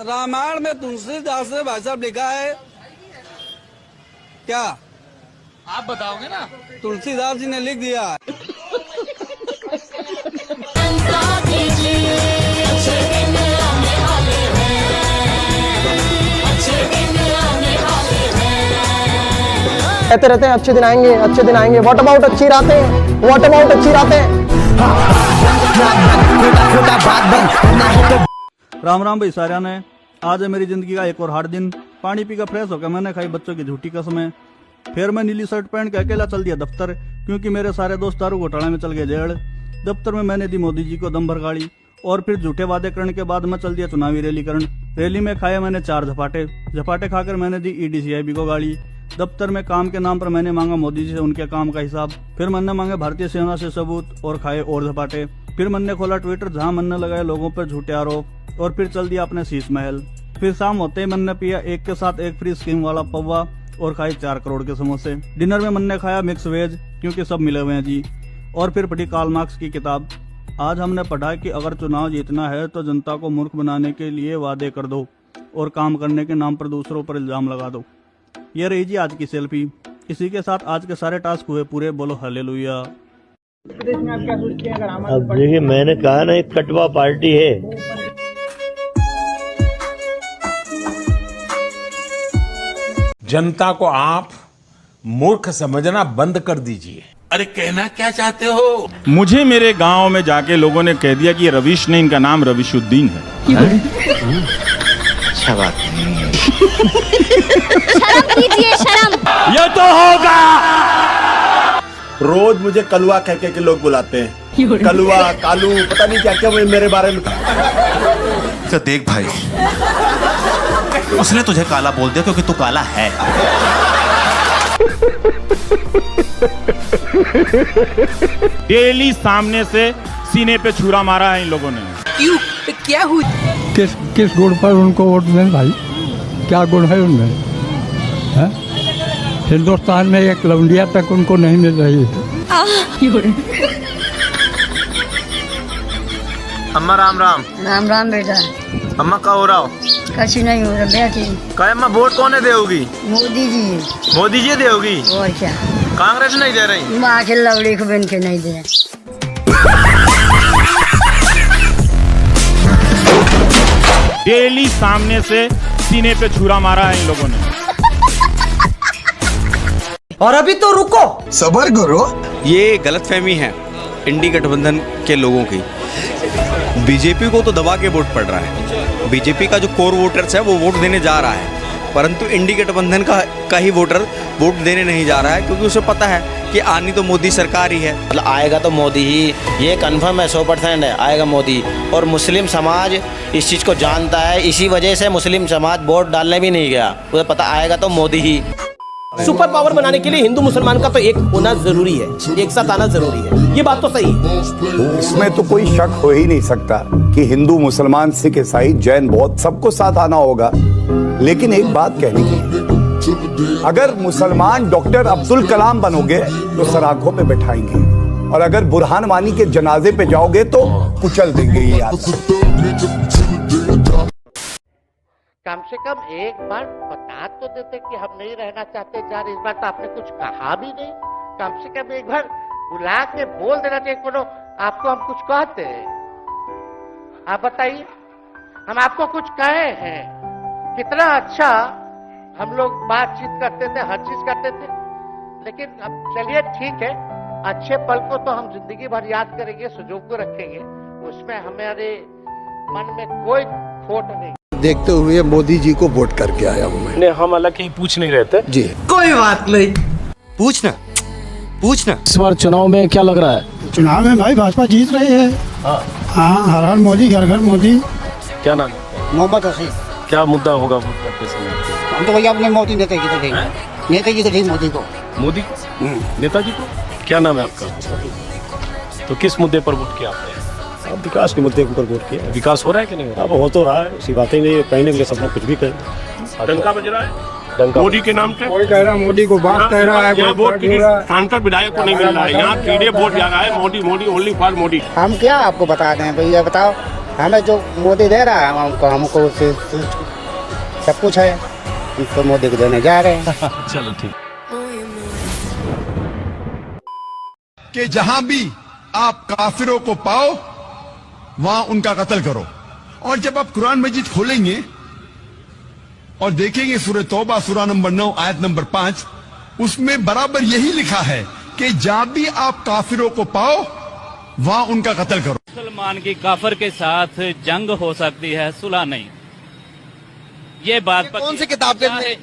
रामायण में तुलसीदास ने भाई साहब लिखा है क्या? आप बताओगे ना। तुलसीदास जी ने लिख दिया है। कहते रहते हैं अच्छे दिन आएंगे, अच्छे दिन आएंगे। व्हाट अबाउट अच्छी रातें, व्हाट अबाउट अच्छी रातें। राम राम भाई सारिया ने। आज है मेरी जिंदगी का एक और हार्ड दिन। पानी पी कर फ्रेश होकर मैंने खाई बच्चों की झूठी कसमें। फिर मैं नीली शर्ट पहन के अकेला चल दिया दफ्तर, क्योंकि मेरे सारे दोस्त दारू घोटाले में चल गए जेल। दफ्तर में मैंने दी मोदी जी को दम भर गाड़ी, और फिर झूठे वादे करने के बाद मैं चल दिया चुनावी रैली करने। रैली में खाए मैंने 4 झपाटे खाकर मैंने दी ED-CIB को गाड़ी। दफ्तर में काम के नाम पर मैंने मांगा मोदी जी से उनके काम का हिसाब। फिर मैंने मांगे भारतीय सेना से सबूत और खाए और झपाटे। फिर मैंने खोला ट्विटर, जहां मैंने लगाए लोगों पर झूठे आरोप, और फिर चल दिया अपने शीश महल। फिर शाम होते ही मैंने पिया एक के साथ एक फ्री स्कीम वाला पौवा और खाए 4 करोड़ के समोसे। डिनर में मैंने खाया मिक्स वेज, क्योंकि सब मिले हुए हैं जी। और फिर पढ़ी कार्ल मार्क्स की किताब। आज हमने पढ़ा कि अगर चुनाव जीतना है तो जनता को मूर्ख बनाने के लिए वादे कर दो और काम करने के नाम पर दूसरों पर इल्जाम लगा दो। ये रही जी आज की सेल्फी। इसी के साथ आज के सारे टास्क हुए पूरे। बोलो हालेलुया। अब देखिए, मैंने कहा ना, एक कटवा पार्टी है। जनता को आप मूर्ख समझना बंद कर दीजिए। अरे कहना क्या चाहते हो? मुझे मेरे गांव में जाके लोगों ने कह दिया कि रवीश नहीं, इनका नाम रवीशुद्दीन है। अच्छा बात। शर्म कीजिए, शर्म। ये तो होगा। रोज मुझे कलुआ कह के लोग बुलाते हैं। कलुआ, कालू, पता नहीं क्या क्या मेरे बारे में। तो देख भाई, उसने तुझे काला बोल दिया क्योंकि तू काला है। डेली सामने से सीने पे छुरा मारा है इन लोगों ने। क्यों? क्या हुआ? किस गुण पर उनको वोट दें भाई? क्या गुण है उनमें? है? हिंदुस्तान में एक लौंडिया तक उनको नहीं मिल रही है। अम्मा राम राम। राम राम बेटा। अम्मा का हो रहा हो? कुछ नहीं हो रहा बेटी। क्या अम्मा वोट कौन है देगी? मोदी जी। मोदी जी देगी? और क्या? कांग्रेस नहीं दे रही? माँ के लवड़ी को बन के नहीं दे। डेली सामने से सीने पे छुरा मारा है इन लोगों ने। और अभी तो रुको, सबर करो। ये गलतफहमी है इंडी गठबंधन के लोगों की। बीजेपी को तो दबा के वोट पड़ रहा है। बीजेपी का जो कोर वोटर्स है वो वोट देने जा रहा है, परंतु इंडी गठबंधन का ही वोटर वोट देने नहीं जा रहा है, क्योंकि उसे पता है कि आनी तो मोदी सरकार ही है। मतलब आएगा तो मोदी ही, ये कंफर्म है, 100% है, आएगा मोदी। और मुस्लिम समाज इस चीज़ को जानता है, इसी वजह से मुस्लिम समाज वोट डालने भी नहीं गया। उसे पता आएगा तो मोदी ही। सुपर पावर बनाने के लिए हिंदू मुसलमान का तो एक होना जरूरी है, एक साथ आना जरूरी है। ये बात तो सही है। इसमें तो कोई शक हो ही नहीं सकता कि हिंदू, मुसलमान, सिख, ईसाई, जैन, बौद्ध सबको साथ आना होगा। लेकिन एक बात कहने की, अगर मुसलमान डॉक्टर अब्दुल कलाम बनोगे तो सर आंखों पे बैठाएंगे, और अगर बुरहान वानी के जनाजे पे जाओगे तो कुचल देंगे। ये याद। कम से कम एक बार बता तो देते कि हम नहीं रहना चाहते यार। इस बार तो आपने कुछ कहा भी नहीं। कम से कम एक बार बुला के बोल देना चाहिए। कोनो आपको हम कुछ कहते हैं? आप बताइए, हम आपको कुछ कहे हैं? कितना अच्छा हम लोग बातचीत करते थे, हर चीज करते थे। लेकिन अब चलिए ठीक है, अच्छे पल को तो हम जिंदगी भर याद करेंगे, संजो को रखेंगे, उसमें हमारे मन में कोई खोट नहीं। देखते हुए मोदी जी को वोट करके आया हूँ मैं। हम अलग कहीं पूछ नहीं रहे थे जी। कोई बात नहीं, पूछना। इस बार चुनाव में क्या लग रहा है? चुनाव में भाई भाजपा जीत रही है। हाँ, हर हर मोदी, घर घर मोदी। क्या नाम? मोहम्मद हसीन। क्या मुद्दा होगा वोट करते समय? हम तो भैया अपने मोदी नेताजी को देंगे। नेताजी को देंगे, मोदी को। मोदी नेताजी को? क्या नाम है आपका? तो किस मुद्दे पर वोट किया आपने? विकास के मुद्दे पर वोट किया। विकास हो रहा है कि नहीं? अब हो तो रहा है, ऐसी बातें नहीं है। कहने के लिए सब लोग कुछ भी कहें। डंका बज रहा है मोदी के नाम से। कोई कह रहा मोदी को बात कह रहा है, यहाँ वोट किसी सांसद विधायक को नहीं मिल रहा है। यहाँ सीधे वोट जा रहा है मोदी, मोदी, ओनली फॉर मोदी। हम क्या आपको बता दें भैया? बताओ, हमें जो मोदी दे रहा है हमको सब कुछ है, तो मोदी को देने जा रहे हैं। चलो ठीक। कि जहां भी आप काफिरों को पाओ वहां उनका कत्ल करो। और जब आप कुरान मजीद खोलेंगे और देखेंगे सूरह तौबा सूरा नंबर 9 आयत नंबर 5, उसमें बराबर यही लिखा है कि जहां भी आप काफिरों को पाओ वहां उनका कत्ल करो। मुसलमान की काफिर के साथ जंग हो सकती है, सुलह नहीं। ये बात कौन सी किताब के अंदर?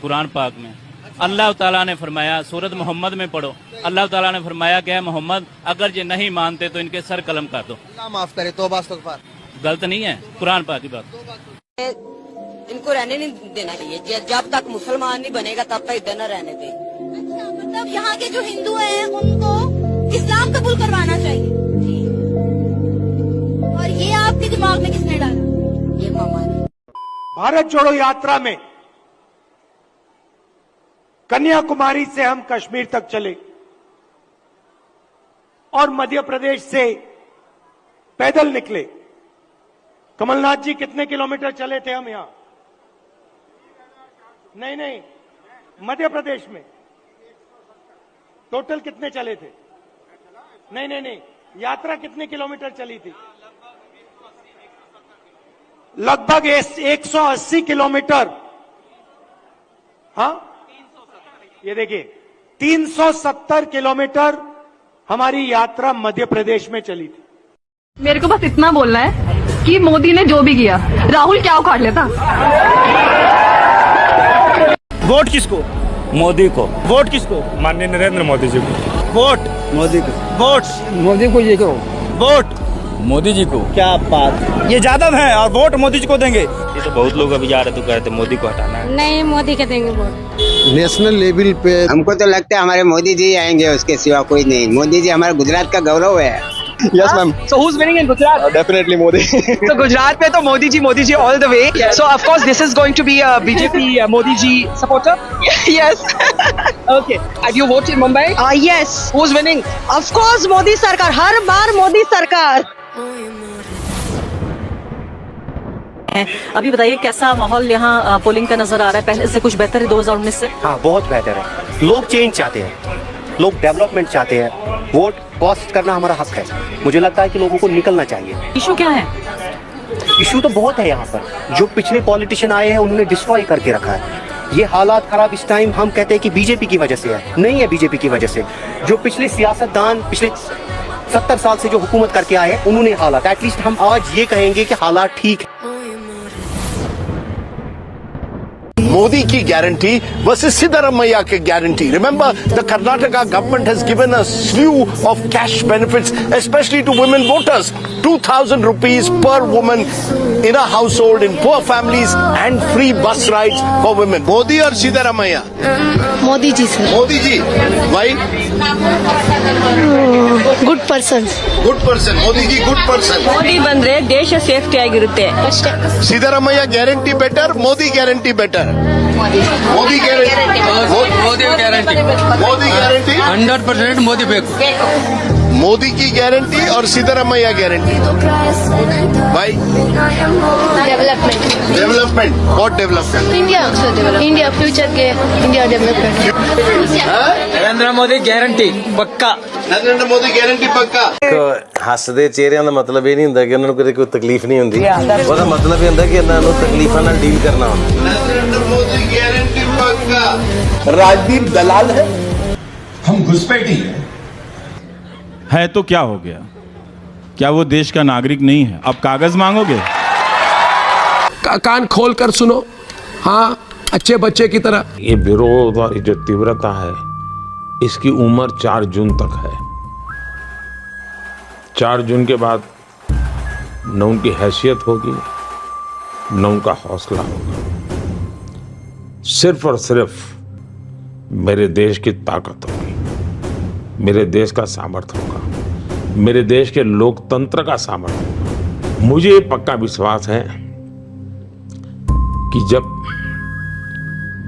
कुरान पाक में अल्लाह ताला ने फरमाया, सूरत मोहम्मद में पढ़ो, अल्लाह ताला ने फरमाया कि मोहम्मद अगर ये नहीं मानते तो इनके सर कलम कर दो। अल्लाह माफ करे, तौबा इस्तगफार। गलत नहीं है, कुरान पाक की बात। इनको रहने नहीं देना चाहिए, जब तक मुसलमान नहीं बनेगा तब तक इधर न रहने दें। मतलब यहाँ के जो हिंदू हैं उनको इस्लाम कबूल करवाना चाहिए। और ये आपके दिमाग में किसने डाला? ये मामा ने। भारत जोड़ो यात्रा में कन्याकुमारी से हम कश्मीर तक चले और मध्य प्रदेश से पैदल निकले। कमलनाथ जी कितने किलोमीटर चले थे हम यहां? नहीं, मध्य प्रदेश में टोटल कितने चले थे? नहीं, यात्रा कितने किलोमीटर चली थी? लगभग 180 किलोमीटर। हाँ, ये देखिए 370 किलोमीटर हमारी यात्रा मध्य प्रदेश में चली थी। मेरे को बस इतना बोलना है कि मोदी ने जो भी किया, राहुल क्या उखाड़ लेता। वोट किसको? मोदी को। वोट किसको? माननीय नरेंद्र मोदी जी को। वोट मोदी को। वोट मोदी को ये करो। वोट मोदी जी को। क्या बात, ये यादव है और वोट मोदी जी को देंगे। ये तो बहुत लोग अभी जा रहे तो कह रहे थे मोदी को हटाना है। नहीं, मोदी के देंगे वोट। नेशनल लेवल पे हमको तो लगता है हमारे मोदी जी आएंगे, उसके सिवा कोई नहीं। मोदी जी हमारे गुजरात का गौरव है। Yes ma'am. So who's winning in Gujarat? Definitely Modi. So Gujarat में तो Modi ji all the way. So of course this is going to be a BJP Modi ji supporter. Yes. Okay. And you vote in Mumbai? Yes. Who's winning? Of course Modi सरकार, हर बार मोदी सरकार। अभी बताइए कैसा माहौल यहाँ polling का नजर आ रहा है? पहले से कुछ बेहतर है 2019 से? हाँ, बहुत बेहतर है। लोग चेंज चाहते हैं, लोग डेवलपमेंट चाहते हैं। वोट कॉस्ट करना हमारा हक है। मुझे लगता है कि लोगों को निकलना चाहिए। इशू क्या है? इशू तो बहुत है यहाँ पर। जो पिछले पॉलिटिशियन आए हैं उन्होंने डिस्ट्रॉय करके रखा है। ये हालात खराब इस टाइम हम कहते हैं कि बीजेपी की वजह से है, नहीं है बीजेपी की वजह से। जो पिछले सियासतदान पिछले 70 साल से जो हुकूमत करके आए हैं उन्होंने हालात, एटलीस्ट हम आज ये कहेंगे कि हालात ठीक है। मोदी की गारंटी वर्सेस सिद्धरामैया की guarantee. Remember, the Karnataka government has given a slew of cash benefits, especially to women voters. 2,000 rupees per woman in a household in poor families and free bus rides for women. Modi or Siddharamaiah? Modi ji sir. Modi ji. Why? Good person. Good person. Modi ji good person. Modi ಬಂದ್ರೆ ದೇಶ safety ಆಗಿರುತ್ತೆ ಅಷ್ಟೇ. Siddharamaiah guarantee better, Modi guarantee better. Modi guarantee. Modi guarantee. Modi guarantee. 100% Modi ಬೇಕು. मोदी की guarantee और Siddaramaiah guarantee. भाई development. What development? India future के India development. Narendra Modi guarantee पक्का. नरेंद्र मोदी गारंटी पक्का. ਹੱਸਦੇ ਚਿਹਰਿਆਂ ਦਾ ਮਤਲਬ ਇਹ ਨਹੀਂ ਹੁੰਦਾ ਕਿ ਉਹਨਾਂ ਨੂੰ ਕਦੇ ਕੋਈ ਤਕਲੀਫ ਨਹੀਂ ਹੁੰਦੀ, ਉਹਦਾ ਮਤਲਬ ਇਹ ਹੁੰਦਾ ਕਿ ਇਹਨਾਂ ਨੂੰ ਤਕਲੀਫਾਂ ਨਾਲ ਡੀਲ ਕਰਨਾ ਹੁੰਦਾ. नरेंद्र मोदी गारंटी पक्का. राजदीप दलाल है, हम घुसपैठी है तो क्या हो गया? क्या वो देश का नागरिक नहीं है? अब कागज मांगोगे? कान खोल कर सुनो, हाँ, अच्छे बच्चे की तरह। ये विरोध और ये जो तीव्रता है इसकी उम्र 4 जून तक है. 4 जून के बाद न उनकी हैसियत होगी न उनका हौसला होगा. सिर्फ और सिर्फ मेरे देश की ताकत होगी, मेरे देश का सामर्थ्य होगा, मेरे देश के लोकतंत्र का सामर्थ्य होगा. मुझे ये पक्का विश्वास है कि जब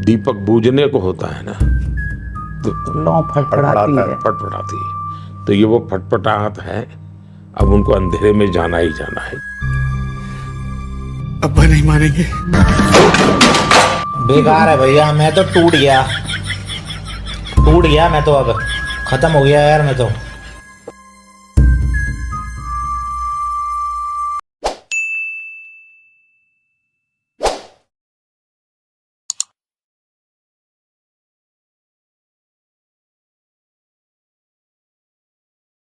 दीपक बूझने को होता है ना तो लौ फटफटाती है. तो ये वो फटफटाहट है. अब उनको अंधेरे में जाना ही जाना है. अब्बा नहीं मानेंगे। बेकार है भैया, मैं तो टूट गया मैं तो, अब खत्म हो गया यार मैं तो।